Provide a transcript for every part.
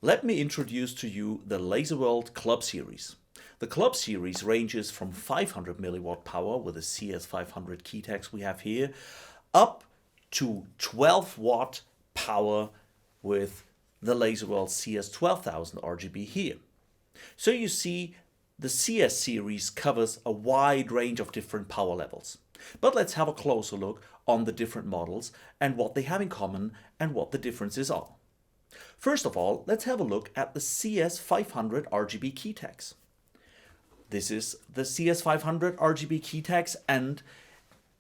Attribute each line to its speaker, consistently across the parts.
Speaker 1: Let me introduce to you the Laserworld Club Series. The Club Series ranges from 500 milliwatt power with the CS500 keytags we have here, up to 12 watt power with the Laserworld CS12000 RGB here. So you see, the CS series covers a wide range of different power levels. But let's have a closer look on the different models and what they have in common and what the differences are. First of all, let's have a look at the CS500 RGB keytags. This is the CS500 RGB keytags, and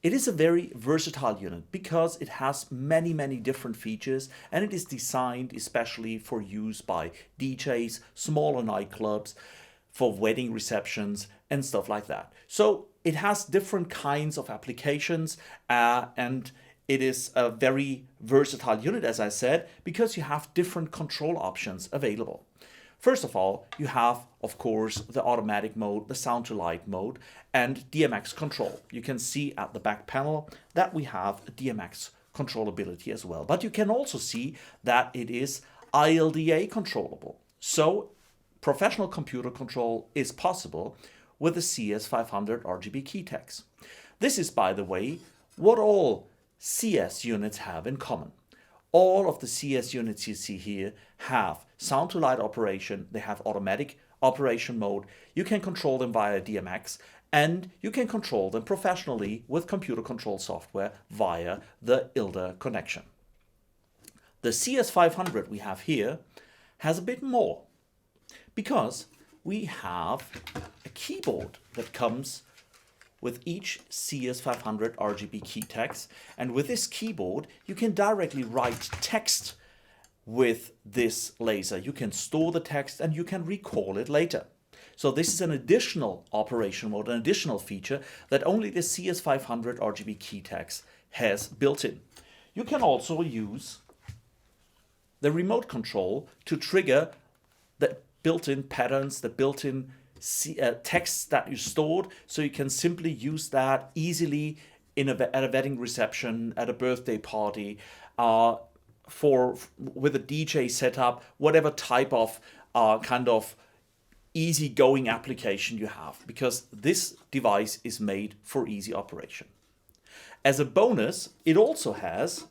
Speaker 1: it is a very versatile unit because it has many different features, and it is designed especially for use by DJs, smaller nightclubs, for wedding receptions and stuff like that. So it has different kinds of applications, and it is a very versatile unit, as I said, because you have different control options available. First of all, you have, of course, the automatic mode, the sound to light mode, and DMX control. You can see at the back panel that we have a DMX controllability as well. But you can also see that it is ILDA controllable. So professional computer control is possible with the CS500 RGB keytags. This is, by the way, what all CS units have in common. All of the CS units you see here have sound to light operation, they have automatic operation mode, you can control them via DMX, and you can control them professionally with computer control software via the ILDA connection. The CS500 we have here has a bit more, because we have a keyboard that comes with each CS500 RGB keytags, and with this keyboard you can directly write text with this laser. You can store the text and you can recall it later. So this is an additional operation mode, an additional feature that only the CS500 RGB keytags has built in. You can also use the remote control to trigger the built-in patterns, the built-in texts that you stored, so you can simply use that easily at a wedding reception, at a birthday party, with a DJ setup, whatever type of kind of easygoing application you have, because this device is made for easy operation. As a bonus, it also has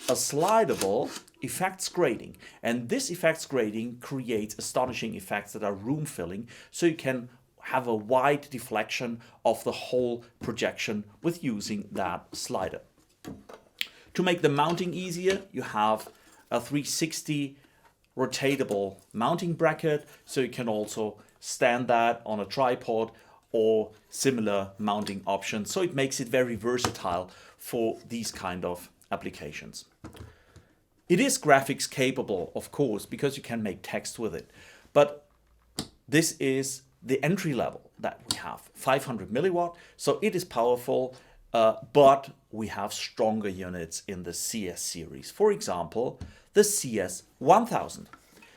Speaker 1: a slidable effects grading, and this effects grading creates astonishing effects that are room filling, so you can have a wide deflection of the whole projection with using that slider. To make the mounting easier, you have a 360 rotatable mounting bracket, so you can also stand that on a tripod or similar mounting options, so it makes it very versatile for these kind of applications. It is graphics capable, of course, because you can make text with it. But this is the entry level that we have, 500 milliwatt. So it is powerful, but we have stronger units in the CS series. For example, the CS1000.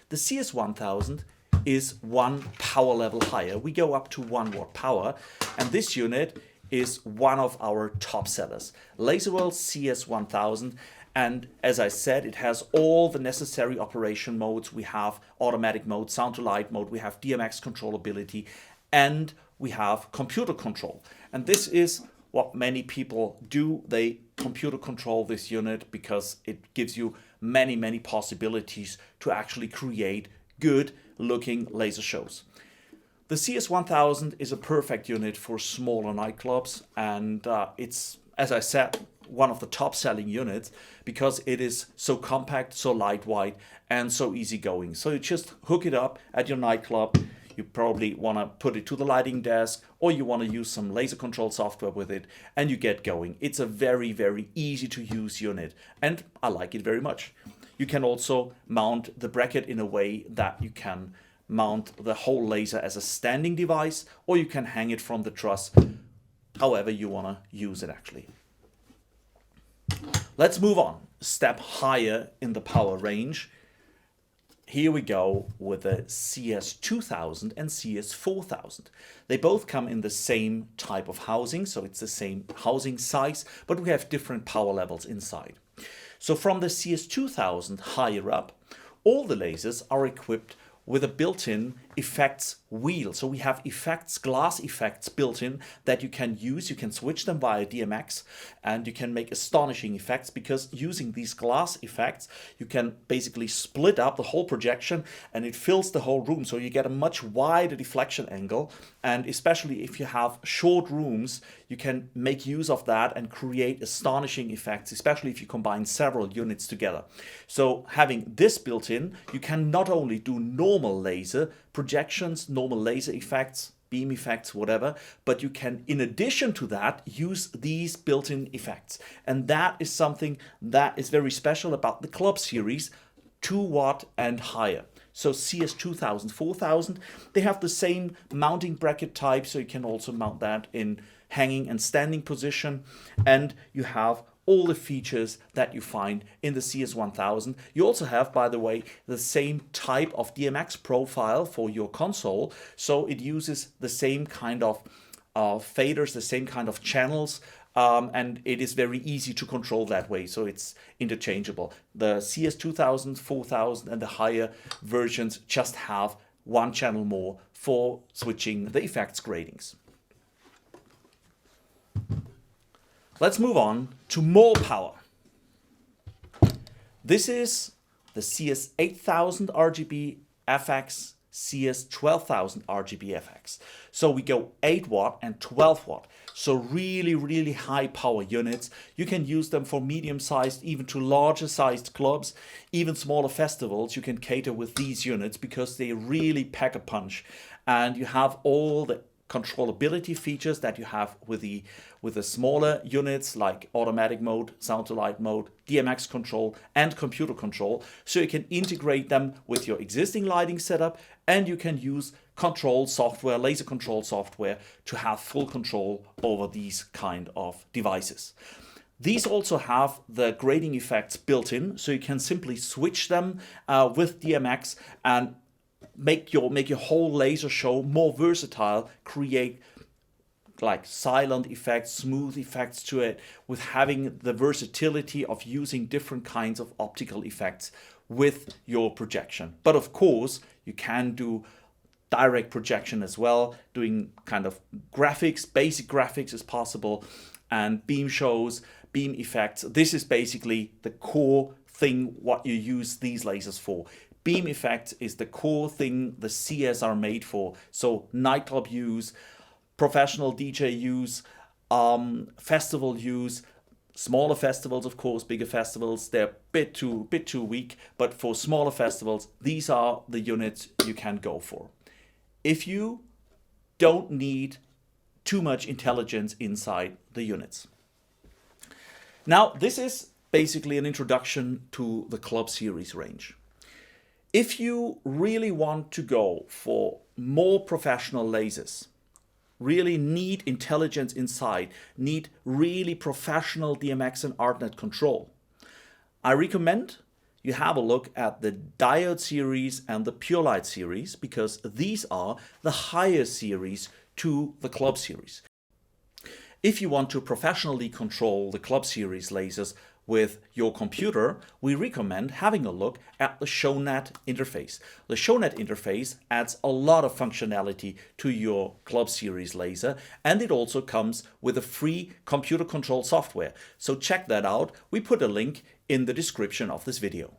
Speaker 1: The CS1000 is one power level higher. We go up to 1 watt power, and this unit is one of our top sellers. Laserworld CS1000. And as I said, it has all the necessary operation modes. We have automatic mode, sound to light mode, we have DMX controllability, and we have computer control. And this is what many people do. They computer control this unit because it gives you many possibilities to actually create good looking laser shows. The CS1000 is a perfect unit for smaller nightclubs, and it's, as I said, one of the top selling units because it is so compact, so lightweight, and so easygoing. So you just hook it up at your nightclub. You probably want to put it to the lighting desk, or you want to use some laser control software with it, and you get going. It's a very easy to use unit, and I like it very much. You can also mount the bracket in a way that you can mount the whole laser as a standing device, or you can hang it from the truss, however you want to use it actually. Let's move on, step higher in the power range. Here we go with the CS2000 and CS4000. They both come in the same type of housing, so it's the same housing size, but we have different power levels inside. So from the CS2000 higher up, all the lasers are equipped with a built-in effects wheel. So we have effects, glass effects built in that you can use. You can switch them via DMX and you can make astonishing effects, because using these glass effects, you can basically split up the whole projection and it fills the whole room. So you get a much wider deflection angle. And especially if you have short rooms, you can make use of that and create astonishing effects, especially if you combine several units together. So having this built in, you can not only do normal laser projections, normal laser effects, beam effects, whatever, but you can, in addition to that, use these built-in effects. And that is something that is very special about the Club Series, 2 watt and higher. So CS 2000, 4000, they have the same mounting bracket type, so you can also mount that in hanging and standing position. And you have all the features that you find in the CS1000. You also have, by the way, the same type of DMX profile for your console. So it uses the same kind of faders, the same kind of channels, and it is very easy to control that way. So it's interchangeable. The CS2000, 4000 and the higher versions just have 1 channel more for switching the effects gradings. Let's move on to more power. This is the CS8000 RGB FX, CS12000 RGB FX. So we go 8 watt and 12 watt. So really, really high power units. You can use them for medium-sized, even to larger sized clubs, even smaller festivals. You can cater with these units because they really pack a punch. And you have all the controllability features that you have with the smaller units, like automatic mode, sound to light mode, DMX control and computer control. So you can integrate them with your existing lighting setup, and you can use control software, laser control software, to have full control over these kind of devices. These also have the grading effects built in, so you can simply switch them with DMX and make your whole laser show more versatile, create like silent effects, smooth effects to it, with having the versatility of using different kinds of optical effects with your projection. But of course, you can do direct projection as well, doing kind of graphics, basic graphics is possible, and beam shows, beam effects. This is basically the core thing what you use these lasers for. Beam effects is the core thing the CS are made for. So nightclub use, professional DJ use, festival use, smaller festivals, of course, bigger festivals, they're a bit too weak, but for smaller festivals, these are the units you can go for. If you don't need too much intelligence inside the units. Now, this is basically an introduction to the Club Series range. If you really want to go for more professional lasers, really need intelligence inside, need really professional DMX and ArtNet control, I recommend you have a look at the Diode series and the Pure Light series, because these are the higher series to the Club Series. If you want to professionally control the Club Series lasers with your computer, we recommend having a look at the ShowNet interface. The ShowNet interface adds a lot of functionality to your Club Series laser, and it also comes with a free computer control software. So check that out. We put a link in the description of this video.